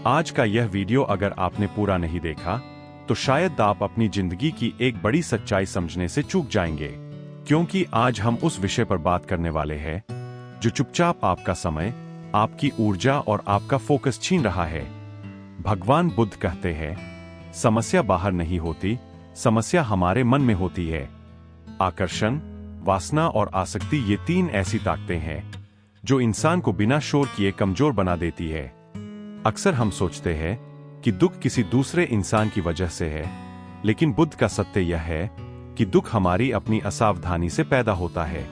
आज का यह वीडियो अगर आपने पूरा नहीं देखा तो शायद आप अपनी जिंदगी की एक बड़ी सच्चाई समझने से चूक जाएंगे, क्योंकि आज हम उस विषय पर बात करने वाले हैं जो चुपचाप आपका समय, आपकी ऊर्जा और आपका फोकस छीन रहा है। भगवान बुद्ध कहते हैं, समस्या बाहर नहीं होती, समस्या हमारे मन में होती है। आकर्षण, वासना और आसक्ति ये तीन ऐसी ताकतें हैं जो इंसान को बिना शोर किए कमजोर बना देती है। अक्सर हम सोचते हैं कि दुख किसी दूसरे इंसान की वजह से है, लेकिन बुद्ध का सत्य यह है कि दुख हमारी अपनी असावधानी से पैदा होता है।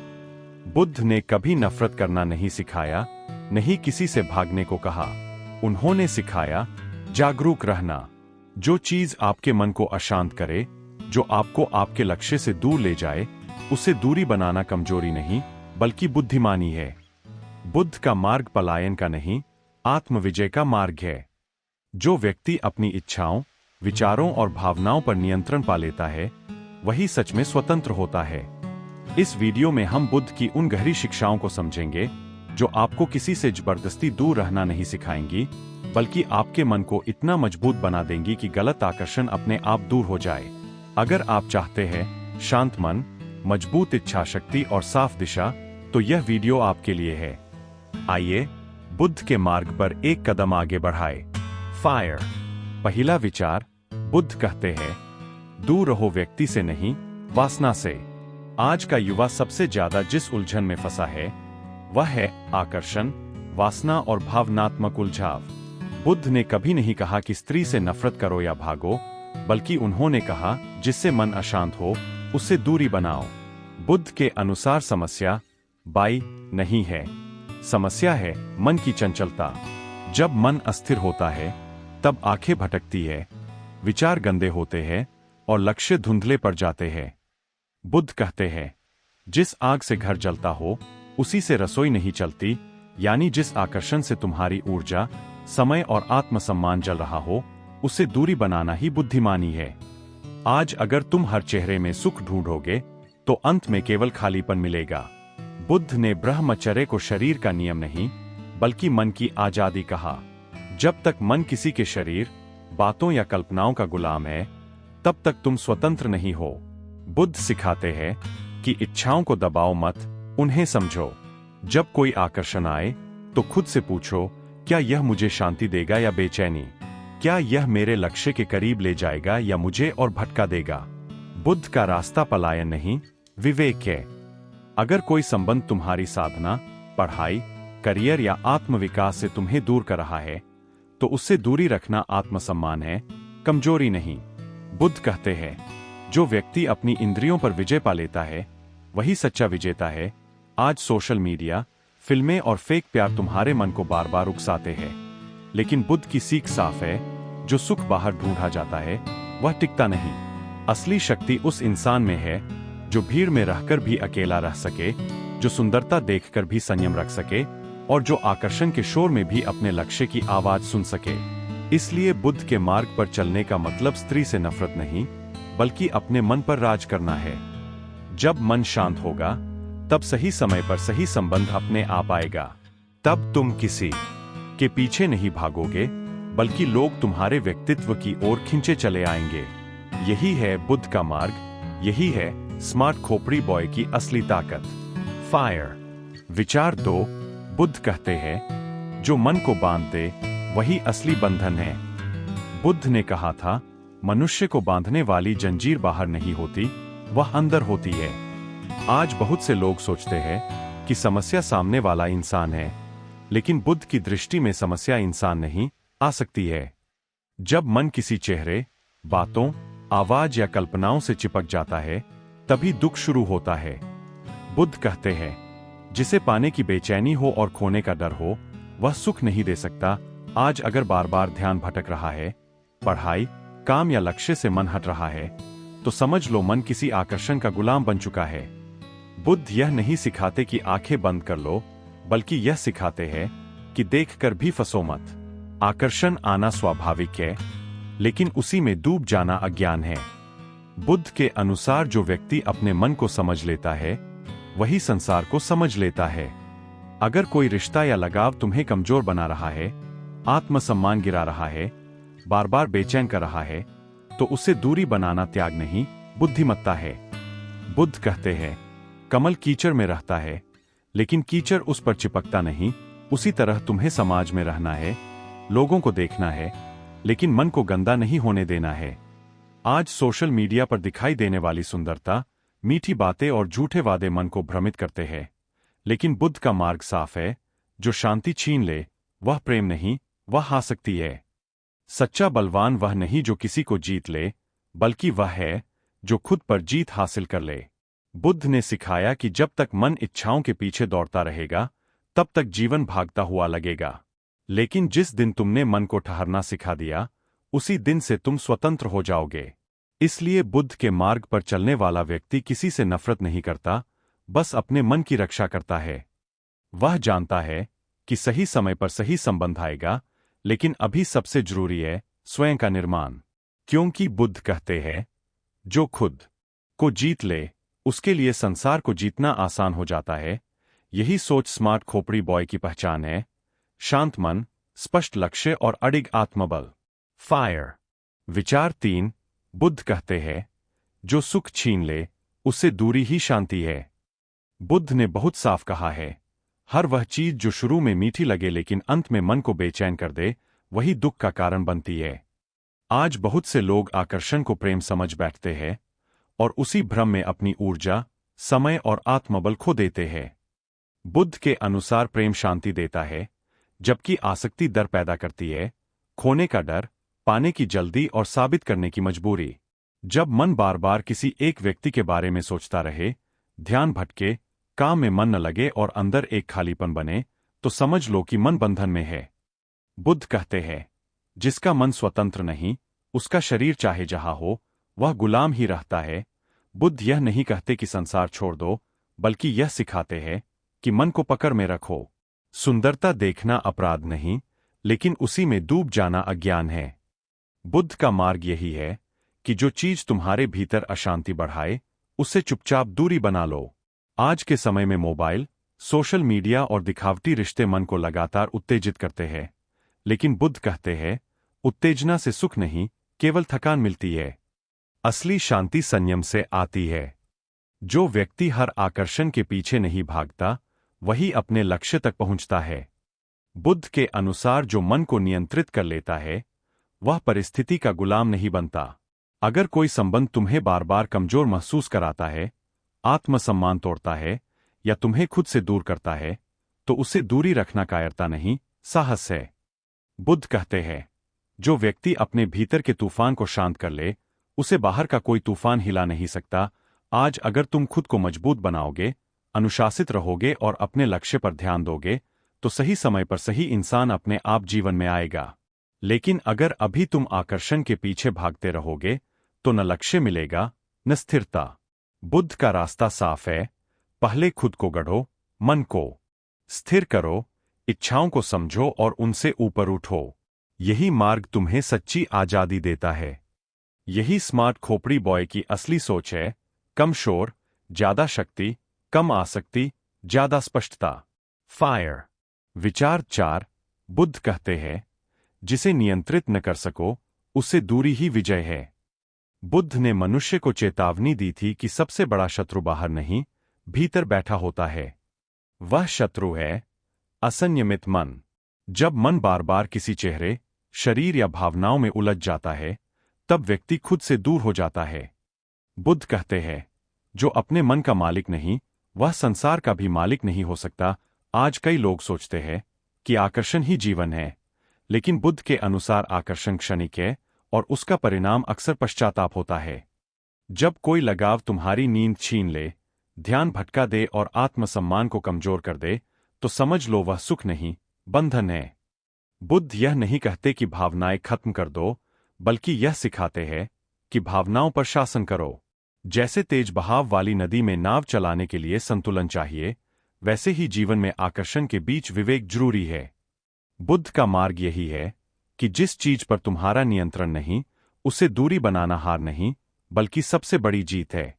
बुद्ध ने कभी नफरत करना नहीं सिखाया, नहीं किसी से भागने को कहा। उन्होंने सिखाया जागरूक रहना। जो चीज आपके मन को अशांत करे, जो आपको आपके लक्ष्य से दूर ले जाए, उससे दूरी बनाना कमजोरी नहीं बल्कि बुद्धिमानी है। बुद्ध का मार्ग पलायन का नहीं, आत्मविजय का मार्ग है। जो व्यक्ति अपनी इच्छाओं, विचारों और भावनाओं पर नियंत्रण पा लेता है, वही सच में स्वतंत्र होता है। इस वीडियो में हम बुद्ध की उन गहरी शिक्षाओं को समझेंगे जो आपको किसी से जबरदस्ती दूर रहना नहीं सिखाएंगी, बल्कि आपके मन को इतना मजबूत बना देंगी कि गलत आकर्षण अपने आप दूर हो जाए। अगर आप चाहते हैं शांत मन, मजबूत इच्छा शक्ति और साफ दिशा, तो यह वीडियो आपके लिए है। आइए बुद्ध के मार्ग पर एक कदम आगे बढ़ाए। फायर। पहला विचार, बुद्ध कहते हैं, दूर रहो व्यक्ति से नहीं, वासना से। आज का युवा सबसे ज्यादा जिस उलझन में फंसा है वह है आकर्षण, वासना और भावनात्मक उलझाव। बुद्ध ने कभी नहीं कहा कि स्त्री से नफरत करो या भागो, बल्कि उन्होंने कहा जिससे मन अशांत हो उससे दूरी बनाओ। बुद्ध के अनुसार समस्या बाई नहीं है, समस्या है मन की चंचलता। जब मन अस्थिर होता है तब आंखें भटकती है, विचार गंदे होते हैं और लक्ष्य धुंधले पड़ जाते हैं। बुद्ध कहते हैं, जिस आग से घर जलता हो उसी से रसोई नहीं चलती, यानी जिस आकर्षण से तुम्हारी ऊर्जा, समय और आत्मसम्मान जल रहा हो, उससे दूरी बनाना ही बुद्धिमानी है। आज अगर तुम हर चेहरे में सुख ढूंढोगे तो अंत में केवल खालीपन मिलेगा। बुद्ध ने ब्रह्मचर्य को शरीर का नियम नहीं बल्कि मन की आजादी कहा। जब तक मन किसी के शरीर, बातों या कल्पनाओं का गुलाम है, तब तक तुम स्वतंत्र नहीं हो। बुद्ध सिखाते हैं कि इच्छाओं को दबाओ मत, उन्हें समझो। जब कोई आकर्षण आए तो खुद से पूछो, क्या यह मुझे शांति देगा या बेचैनी? क्या यह मेरे लक्ष्य के करीब ले जाएगा या मुझे और भटका देगा? बुद्ध का रास्ता पलायन नहीं, विवेक है। अगर कोई संबंध तुम्हारी साधना, पढ़ाई, करियर या आत्मविकास से तुम्हें दूर कर रहा है, तो उससे दूरी रखना आत्मसम्मान है, कमजोरी नहीं। बुद्ध कहते हैं, जो व्यक्ति अपनी इंद्रियों पर विजय पा लेता है वही सच्चा विजेता है। आज सोशल मीडिया, फिल्में और फेक प्यार तुम्हारे मन को बार बार उकसाते हैं, लेकिन बुद्ध की सीख साफ है, जो सुख बाहर ढूंढा जाता है वह टिकता नहीं। असली शक्ति उस इंसान में है जो भीड़ में रहकर भी अकेला रह सके, जो सुंदरता देखकर भी संयम रख सके और जो आकर्षण के शोर में भी अपने लक्ष्य की आवाज सुन सके। इसलिए बुद्ध के मार्ग पर चलने का मतलब स्त्री से नफरत नहीं, बल्कि अपने मन पर राज करना है। जब मन शांत होगा तब सही समय पर सही संबंध अपने आप आएगा। तब तुम किसी के पीछे नहीं भागोगे, बल्कि लोग तुम्हारे व्यक्तित्व की ओर खींचे चले आएंगे। यही है बुद्ध का मार्ग, यही है स्मार्ट खोपड़ी बॉय की असली ताकत। फायर। विचार 2, बुद्ध कहते हैं, जो मन को बांध दे वही असली बंधन है। बुद्ध ने कहा था, मनुष्य को बांधने वाली जंजीर बाहर नहीं होती, वह अंदर होती है। आज बहुत से लोग सोचते हैं कि समस्या सामने वाला इंसान है, लेकिन बुद्ध की दृष्टि में समस्या इंसान नहीं, आसक्ति है। जब मन किसी चेहरे, बातों, आवाज या कल्पनाओं से चिपक जाता है, तभी दुख शुरू होता है। बुद्ध कहते हैं, जिसे पाने की बेचैनी हो और खोने का डर हो, वह सुख नहीं दे सकता। आज अगर बार बार ध्यान भटक रहा है, पढ़ाई, काम या लक्ष्य से मन हट रहा है, तो समझ लो मन किसी आकर्षण का गुलाम बन चुका है। बुद्ध यह नहीं सिखाते कि आंखें बंद कर लो, बल्कि यह सिखाते हैं कि देखकर भी फंसो मत। आकर्षण आना स्वाभाविक है, लेकिन उसी में डूब जाना अज्ञान है। बुद्ध के अनुसार जो व्यक्ति अपने मन को समझ लेता है, वही संसार को समझ लेता है। अगर कोई रिश्ता या लगाव तुम्हें कमजोर बना रहा है, आत्मसम्मान गिरा रहा है, बार बार बेचैन कर रहा है, तो उससे दूरी बनाना त्याग नहीं, बुद्धिमत्ता है। बुद्ध कहते हैं, कमल कीचड़ में रहता है, लेकिन कीचड़ उस पर चिपकता नहीं। उसी तरह तुम्हें समाज में रहना है, लोगों को देखना है, लेकिन मन को गंदा नहीं होने देना है। आज सोशल मीडिया पर दिखाई देने वाली सुंदरता, मीठी बातें और झूठे वादे मन को भ्रमित करते हैं, लेकिन बुद्ध का मार्ग साफ है। जो शांति छीन ले, वह प्रेम नहीं, वह आसक्ति है। सच्चा बलवान वह नहीं जो किसी को जीत ले, बल्कि वह है जो खुद पर जीत हासिल कर ले। बुद्ध ने सिखाया कि जब तक मन इच्छाओं के पीछे दौड़ता रहेगा, तब तक जीवन भागता हुआ लगेगा। लेकिन जिस दिन तुमने मन को ठहरना सिखा दिया, उसी दिन से तुम स्वतंत्र हो जाओगे। इसलिए बुद्ध के मार्ग पर चलने वाला व्यक्ति किसी से नफरत नहीं करता, बस अपने मन की रक्षा करता है। वह जानता है कि सही समय पर सही संबंध आएगा, लेकिन अभी सबसे जरूरी है स्वयं का निर्माण। क्योंकि बुद्ध कहते हैं, जो खुद को जीत ले, उसके लिए संसार को जीतना आसान हो जाता है। यही सोच स्मार्ट खोपड़ी बॉय की पहचान है। शांत मन, स्पष्ट लक्ष्य और अडिग आत्मबल। फायर। विचार 3। बुद्ध कहते हैं, जो सुख छीन ले, उससे दूरी ही शांति है। बुद्ध ने बहुत साफ कहा है, हर वह चीज जो शुरू में मीठी लगे लेकिन अंत में मन को बेचैन कर दे, वही दुख का कारण बनती है। आज बहुत से लोग आकर्षण को प्रेम समझ बैठते हैं और उसी भ्रम में अपनी ऊर्जा, समय और आत्मबल खो देते हैं। बुद्ध के अनुसार प्रेम शांति देता है, जबकि आसक्ति डर पैदा करती है, खोने का डर, पाने की जल्दी और साबित करने की मजबूरी। जब मन बार बार किसी एक व्यक्ति के बारे में सोचता रहे, ध्यान भटके, काम में मन न लगे और अंदर एक खालीपन बने, तो समझ लो कि मन बंधन में है। बुद्ध कहते हैं, जिसका मन स्वतंत्र नहीं, उसका शरीर चाहे जहां हो, वह गुलाम ही रहता है। बुद्ध यह नहीं कहते कि संसार छोड़ दो, बल्कि यह सिखाते हैं कि मन को पकड़ में रखो। सुंदरता देखना अपराध नहीं, लेकिन उसी में डूब जाना अज्ञान है। बुद्ध का मार्ग यही है कि जो चीज तुम्हारे भीतर अशांति बढ़ाए, उससे चुपचाप दूरी बना लो। आज के समय में मोबाइल, सोशल मीडिया और दिखावटी रिश्ते मन को लगातार उत्तेजित करते हैं, लेकिन बुद्ध कहते हैं, उत्तेजना से सुख नहीं, केवल थकान मिलती है। असली शांति संयम से आती है। जो व्यक्ति हर आकर्षण के पीछे नहीं भागता, वही अपने लक्ष्य तक पहुंचता है। बुद्ध के अनुसार जो मन को नियंत्रित कर लेता है, वह परिस्थिति का गुलाम नहीं बनता। अगर कोई संबंध तुम्हें बार बार कमजोर महसूस कराता है, आत्मसम्मान तोड़ता है या तुम्हें खुद से दूर करता है, तो उसे दूरी रखना कायरता नहीं, साहस है। बुद्ध कहते हैं, जो व्यक्ति अपने भीतर के तूफान को शांत कर ले, उसे बाहर का कोई तूफान हिला नहीं सकता। आज अगर तुम खुद को मजबूत बनाओगे, अनुशासित रहोगे और अपने लक्ष्य पर ध्यान दोगे, तो सही समय पर सही इंसान अपने आप जीवन में आएगा। लेकिन अगर अभी तुम आकर्षण के पीछे भागते रहोगे, तो न लक्ष्य मिलेगा, न स्थिरता। बुद्ध का रास्ता साफ है, पहले खुद को गढ़ो, मन को स्थिर करो, इच्छाओं को समझो और उनसे ऊपर उठो। यही मार्ग तुम्हें सच्ची आजादी देता है। यही स्मार्ट खोपड़ी बॉय की असली सोच है। कम शोर, ज्यादा शक्ति, कम आसक्ति, ज्यादा स्पष्टता। फायर। विचार 4। बुद्ध कहते हैं, जिसे नियंत्रित न कर सको, उससे दूरी ही विजय है। बुद्ध ने मनुष्य को चेतावनी दी थी कि सबसे बड़ा शत्रु बाहर नहीं, भीतर बैठा होता है। वह शत्रु है असंयमित मन। जब मन बार बार किसी चेहरे, शरीर या भावनाओं में उलझ जाता है, तब व्यक्ति खुद से दूर हो जाता है। बुद्ध कहते हैं, जो अपने मन का मालिक नहीं, वह संसार का भी मालिक नहीं हो सकता। आज कई लोग सोचते हैं कि आकर्षण ही जीवन है, लेकिन बुद्ध के अनुसार आकर्षण क्षणिक है और उसका परिणाम अक्सर पश्चाताप होता है। जब कोई लगाव तुम्हारी नींद छीन ले, ध्यान भटका दे और आत्मसम्मान को कमजोर कर दे, तो समझ लो वह सुख नहीं, बंधन है। बुद्ध यह नहीं कहते कि भावनाएं खत्म कर दो, बल्कि यह सिखाते हैं कि भावनाओं पर शासन करो। जैसे तेज बहाव वाली नदी में नाव चलाने के लिए संतुलन चाहिए, वैसे ही जीवन में आकर्षण के बीच विवेक जरूरी है। बुद्ध का मार्ग यही है कि जिस चीज पर तुम्हारा नियंत्रण नहीं, उससे दूरी बनाना हार नहीं, बल्कि सबसे बड़ी जीत है।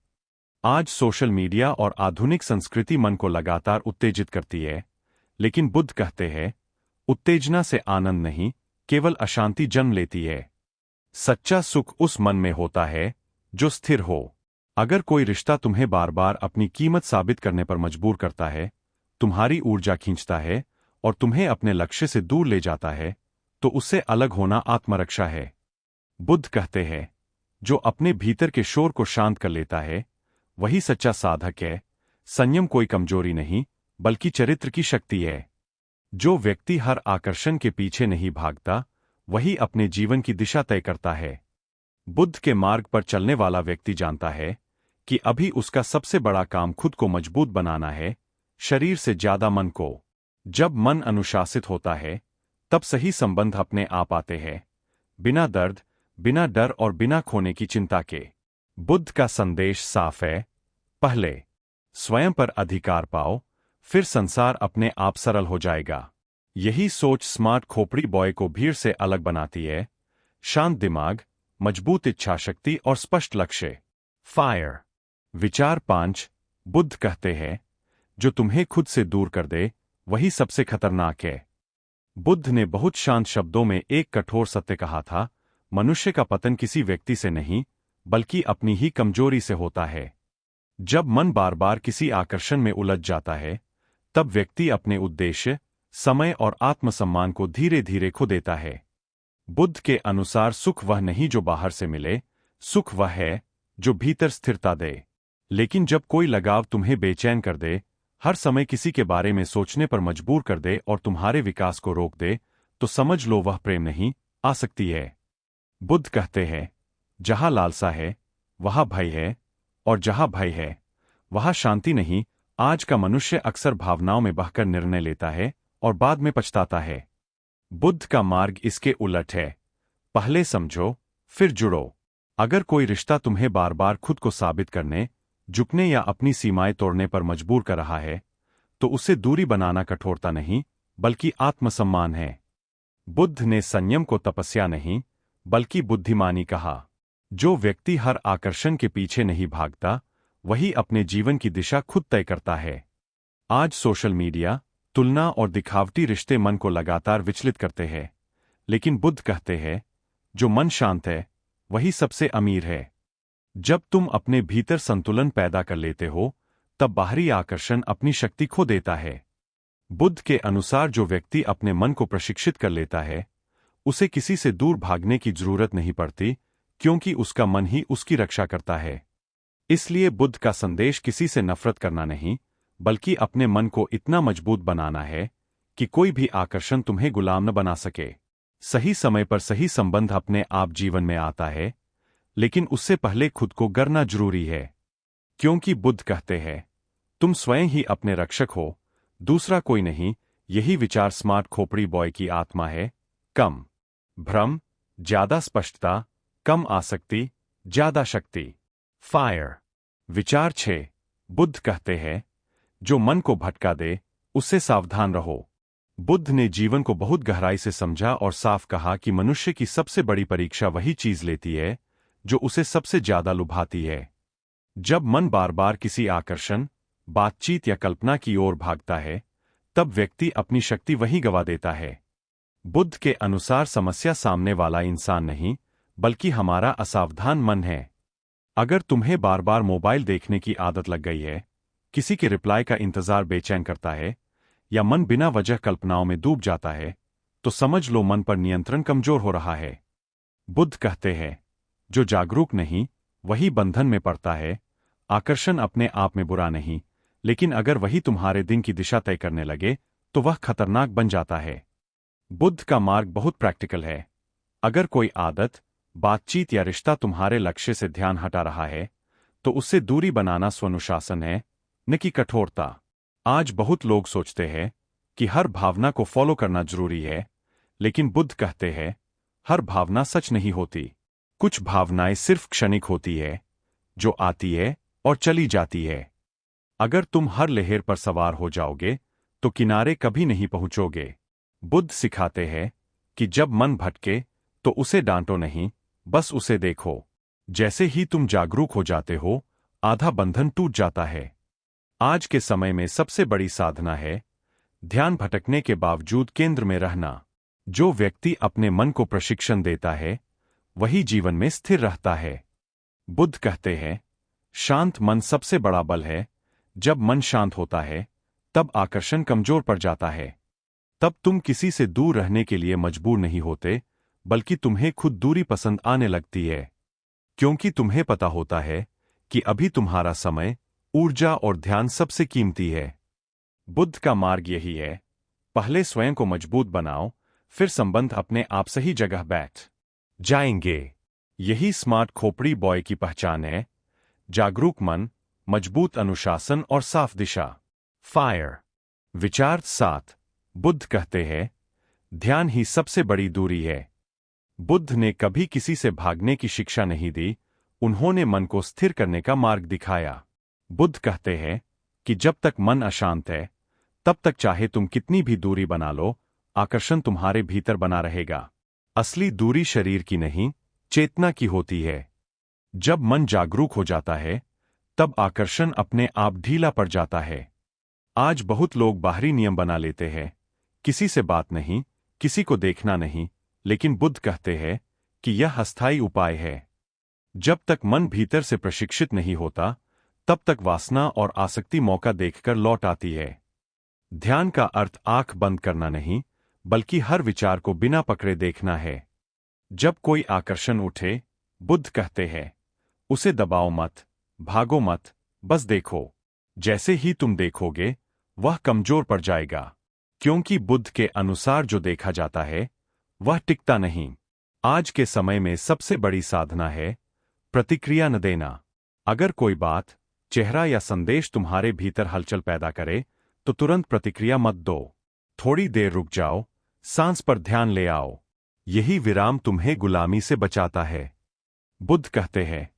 आज सोशल मीडिया और आधुनिक संस्कृति मन को लगातार उत्तेजित करती है, लेकिन बुद्ध कहते हैं, उत्तेजना से आनंद नहीं, केवल अशांति जन्म लेती है। सच्चा सुख उस मन में होता है जो स्थिर हो। अगर कोई रिश्ता तुम्हें बार बार अपनी कीमत साबित करने पर मजबूर करता है, तुम्हारी ऊर्जा खींचता है और तुम्हें अपने लक्ष्य से दूर ले जाता है, तो उससे अलग होना आत्मरक्षा है। बुद्ध कहते हैं, जो अपने भीतर के शोर को शांत कर लेता है वही सच्चा साधक है। संयम कोई कमजोरी नहीं, बल्कि चरित्र की शक्ति है। जो व्यक्ति हर आकर्षण के पीछे नहीं भागता, वही अपने जीवन की दिशा तय करता है। बुद्ध के मार्ग पर चलने वाला व्यक्ति जानता है कि अभी उसका सबसे बड़ा काम खुद को मजबूत बनाना है, शरीर से ज्यादा मन को। जब मन अनुशासित होता है, तब सही संबंध अपने आप आते हैं, बिना दर्द, बिना डर और बिना खोने की चिंता के। बुद्ध का संदेश साफ है, पहले स्वयं पर अधिकार पाओ, फिर संसार अपने आप सरल हो जाएगा। यही सोच स्मार्ट खोपड़ी बॉय को भीड़ से अलग बनाती है। शांत दिमाग, मजबूत इच्छाशक्ति और स्पष्ट लक्ष्य। फायर विचार 5। बुद्ध कहते हैं, जो तुम्हें खुद से दूर कर दे वही सबसे खतरनाक है। बुद्ध ने बहुत शांत शब्दों में एक कठोर सत्य कहा था, मनुष्य का पतन किसी व्यक्ति से नहीं, बल्कि अपनी ही कमजोरी से होता है। जब मन बार बार किसी आकर्षण में उलझ जाता है, तब व्यक्ति अपने उद्देश्य, समय और आत्मसम्मान को धीरे धीरे खो देता है। बुद्ध के अनुसार सुख वह नहीं जो बाहर से मिले, सुख वह है जो भीतर स्थिरता दे। लेकिन जब कोई लगाव तुम्हें बेचैन कर दे, हर समय किसी के बारे में सोचने पर मजबूर कर दे और तुम्हारे विकास को रोक दे, तो समझ लो वह प्रेम नहीं, आसक्ति है। बुद्ध कहते हैं, जहां लालसा है वहां भय है, और जहां भय है वहां शांति नहीं। आज का मनुष्य अक्सर भावनाओं में बहकर निर्णय लेता है और बाद में पछताता है। बुद्ध का मार्ग इसके उलट है, पहले समझो फिर जुड़ो। अगर कोई रिश्ता तुम्हें बार बार खुद को साबित करने, झुकने या अपनी सीमाएं तोड़ने पर मजबूर कर रहा है, तो उससे दूरी बनाना कठोरता नहीं, बल्कि आत्मसम्मान है। बुद्ध ने संयम को तपस्या नहीं, बल्कि बुद्धिमानी कहा। जो व्यक्ति हर आकर्षण के पीछे नहीं भागता, वही अपने जीवन की दिशा खुद तय करता है। आज सोशल मीडिया, तुलना और दिखावटी रिश्ते मन को लगातार विचलित करते हैं, लेकिन बुद्ध कहते हैं, जो मन शांत है वही सबसे अमीर है। जब तुम अपने भीतर संतुलन पैदा कर लेते हो, तब बाहरी आकर्षण अपनी शक्ति खो देता है। बुद्ध के अनुसार जो व्यक्ति अपने मन को प्रशिक्षित कर लेता है, उसे किसी से दूर भागने की जरूरत नहीं पड़ती, क्योंकि उसका मन ही उसकी रक्षा करता है। इसलिए बुद्ध का संदेश किसी से नफरत करना नहीं, बल्कि अपने मन को इतना मजबूत बनाना है कि कोई भी आकर्षण तुम्हें गुलाम न बना सके। सही समय पर सही संबंध अपने आप जीवन में आता है, लेकिन उससे पहले खुद को गढ़ना जरूरी है। क्योंकि बुद्ध कहते हैं, तुम स्वयं ही अपने रक्षक हो, दूसरा कोई नहीं। यही विचार स्मार्ट खोपड़ी बॉय की आत्मा है। कम भ्रम, ज्यादा स्पष्टता, कम आसक्ति, ज्यादा शक्ति। फायर विचार 6। बुद्ध कहते हैं, जो मन को भटका दे उससे सावधान रहो। बुद्ध ने जीवन को बहुत गहराई से समझा और साफ कहा कि मनुष्य की सबसे बड़ी परीक्षा वही चीज लेती है जो उसे सबसे ज्यादा लुभाती है। जब मन बार बार किसी आकर्षण, बातचीत या कल्पना की ओर भागता है, तब व्यक्ति अपनी शक्ति वहीं गंवा देता है। बुद्ध के अनुसार समस्या सामने वाला इंसान नहीं, बल्कि हमारा असावधान मन है। अगर तुम्हें बार बार मोबाइल देखने की आदत लग गई है, किसी के रिप्लाई का इंतजार बेचैन करता है, या मन बिना वजह कल्पनाओं में डूब जाता है, तो समझ लो मन पर नियंत्रण कमजोर हो रहा है। बुद्ध कहते हैं, जो जागरूक नहीं वही बंधन में पड़ता है। आकर्षण अपने आप में बुरा नहीं, लेकिन अगर वही तुम्हारे दिन की दिशा तय करने लगे, तो वह खतरनाक बन जाता है। बुद्ध का मार्ग बहुत प्रैक्टिकल है। अगर कोई आदत, बातचीत या रिश्ता तुम्हारे लक्ष्य से ध्यान हटा रहा है, तो उससे दूरी बनाना स्वनुशासन है, न कि कठोरता। आज बहुत लोग सोचते हैं कि हर भावना को फॉलो करना जरूरी है, लेकिन बुद्ध कहते हैं, हर भावना सच नहीं होती। कुछ भावनाएं सिर्फ क्षणिक होती है, जो आती है और चली जाती है। अगर तुम हर लहर पर सवार हो जाओगे, तो किनारे कभी नहीं पहुंचोगे। बुद्ध सिखाते हैं कि जब मन भटके, तो उसे डांटो नहीं, बस उसे देखो। जैसे ही तुम जागरूक हो जाते हो, आधा बंधन टूट जाता है। आज के समय में सबसे बड़ी साधना है ध्यान भटकने के बावजूद केंद्र में रहना। जो व्यक्ति अपने मन को प्रशिक्षण देता है वही जीवन में स्थिर रहता है। बुद्ध कहते हैं, शांत मन सबसे बड़ा बल है। जब मन शांत होता है तब आकर्षण कमजोर पड़ जाता है। तब तुम किसी से दूर रहने के लिए मजबूर नहीं होते, बल्कि तुम्हें खुद दूरी पसंद आने लगती है, क्योंकि तुम्हें पता होता है कि अभी तुम्हारा समय, ऊर्जा और ध्यान सबसे कीमती है। बुद्ध का मार्ग यही है, पहले स्वयं को मजबूत बनाओ, फिर संबंध अपने आप सही जगह बैठ जाएंगे। यही स्मार्ट खोपड़ी बॉय की पहचान है। जागरूक मन, मजबूत अनुशासन और साफ दिशा। फायर। विचार 7। बुद्ध कहते हैं, ध्यान ही सबसे बड़ी दूरी है। बुद्ध ने कभी किसी से भागने की शिक्षा नहीं दी, उन्होंने मन को स्थिर करने का मार्ग दिखाया। बुद्ध कहते हैं कि जब तक मन अशांत है, तब तक चाहे तुम कितनी भी दूरी बना लो, आकर्षण तुम्हारे भीतर बना रहेगा। असली दूरी शरीर की नहीं, चेतना की होती है। जब मन जागरूक हो जाता है, तब आकर्षण अपने आप ढीला पड़ जाता है। आज बहुत लोग बाहरी नियम बना लेते हैं, किसी से बात नहीं, किसी को देखना नहीं, लेकिन बुद्ध कहते हैं कि यह अस्थायी उपाय है। जब तक मन भीतर से प्रशिक्षित नहीं होता, तब तक वासना और आसक्ति मौका देखकर लौट आती है। ध्यान का अर्थ आंख बंद करना नहीं, बल्कि हर विचार को बिना पकड़े देखना है। जब कोई आकर्षण उठे, बुद्ध कहते हैं, उसे दबाओ मत, भागो मत, बस देखो। जैसे ही तुम देखोगे, वह कमजोर पड़ जाएगा, क्योंकि बुद्ध के अनुसार जो देखा जाता है वह टिकता नहीं। आज के समय में सबसे बड़ी साधना है प्रतिक्रिया न देना। अगर कोई बात, चेहरा या संदेश तुम्हारे भीतर हलचल पैदा करे, तो तुरंत प्रतिक्रिया मत दो। थोड़ी देर रुक जाओ, सांस पर ध्यान ले आओ। यही विराम तुम्हें गुलामी से बचाता है। बुद्ध कहते हैं,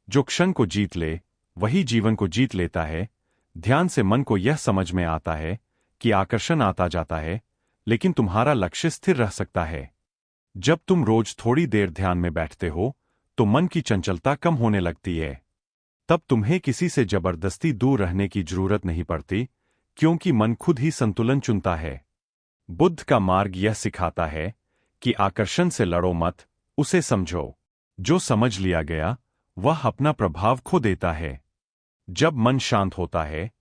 जो क्षण को जीत ले वही जीवन को जीत लेता है। ध्यान से मन को यह समझ में आता है कि आकर्षण आता जाता है, लेकिन तुम्हारा लक्ष्य स्थिर रह सकता है। जब तुम रोज थोड़ी देर ध्यान में बैठते हो, तो मन की चंचलता कम होने लगती है। तब तुम्हें किसी से जबरदस्ती दूर रहने की जरूरत नहीं पड़ती, क्योंकि मन खुद ही संतुलन चुनता है। बुद्ध का मार्ग यह सिखाता है कि आकर्षण से लड़ो मत, उसे समझो। जो समझ लिया गया वह अपना प्रभाव खो देता है। जब मन शांत होता है,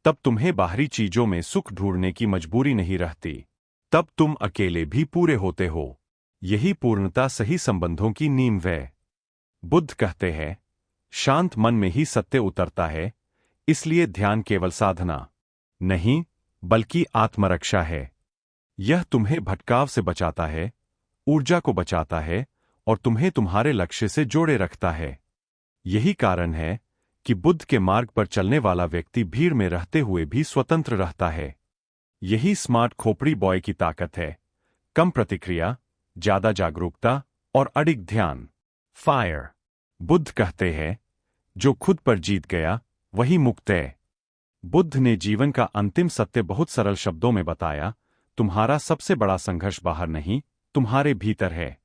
तब तुम्हें बाहरी चीजों में सुख ढूंढने की मजबूरी नहीं रहती। तब तुम अकेले भी पूरे होते हो। यही पूर्णता सही संबंधों की नींव है। बुद्ध कहते हैं, शांत मन में ही सत्य उतरता है, इसलिए ध्यान केवल साधना नहीं, बल्कि आत्मरक्षा है। यह तुम्हें भटकाव से बचाता है, ऊर्जा को बचाता है और तुम्हें तुम्हारे लक्ष्य से जोड़े रखता है। यही कारण है कि बुद्ध के मार्ग पर चलने वाला व्यक्ति भीड़ में रहते हुए भी स्वतंत्र रहता है। यही स्मार्ट खोपड़ी बॉय की ताकत है, कम प्रतिक्रिया, ज्यादा जागरूकता और अडिग ध्यान। फायर। बुद्ध कहते हैं, जो खुद पर जीत गया वही मुक्त है। बुद्ध ने जीवन का अंतिम सत्य बहुत सरल शब्दों में बताया, तुम्हारा सबसे बड़ा संघर्ष बाहर नहीं, तुम्हारे भीतर है।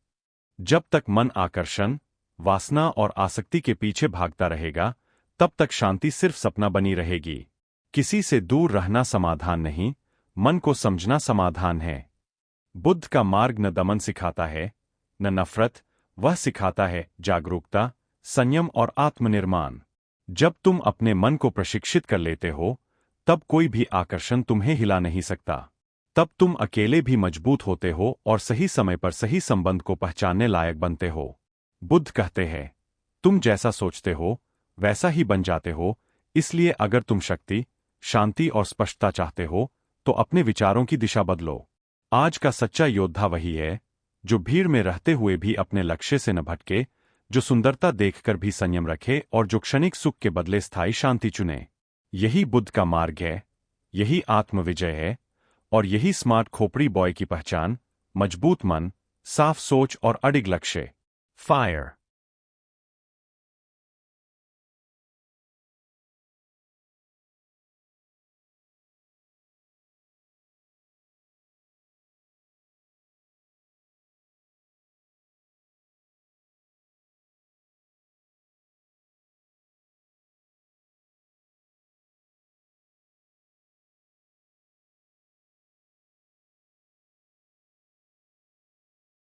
जब तक मन आकर्षण, वासना और आसक्ति के पीछे भागता रहेगा, तब तक शांति सिर्फ सपना बनी रहेगी। किसी से दूर रहना समाधान नहीं, मन को समझना समाधान है। बुद्ध का मार्ग न दमन सिखाता है, न नफरत, वह सिखाता है जागरूकता, संयम और आत्मनिर्माण। जब तुम अपने मन को प्रशिक्षित कर लेते हो, तब कोई भी आकर्षण तुम्हें हिला नहीं सकता। तब तुम अकेले भी मजबूत होते हो और सही समय पर सही संबंध को पहचानने लायक बनते हो। बुद्ध कहते हैं, तुम जैसा सोचते हो वैसा ही बन जाते हो, इसलिए अगर तुम शक्ति, शांति और स्पष्टता चाहते हो, तो अपने विचारों की दिशा बदलो। आज का सच्चा योद्धा वही है, जो भीड़ में रहते हुए भी अपने लक्ष्य से न भटके, जो सुंदरता देखकर भी संयम रखे और जो क्षणिक सुख के बदले स्थायी शांति चुने। यही बुद्ध का मार्ग है, यही आत्मविजय है और यही स्मार्ट खोपड़ी बॉय की पहचान, मजबूत मन, साफ सोच और अडिग लक्ष्य। फायर।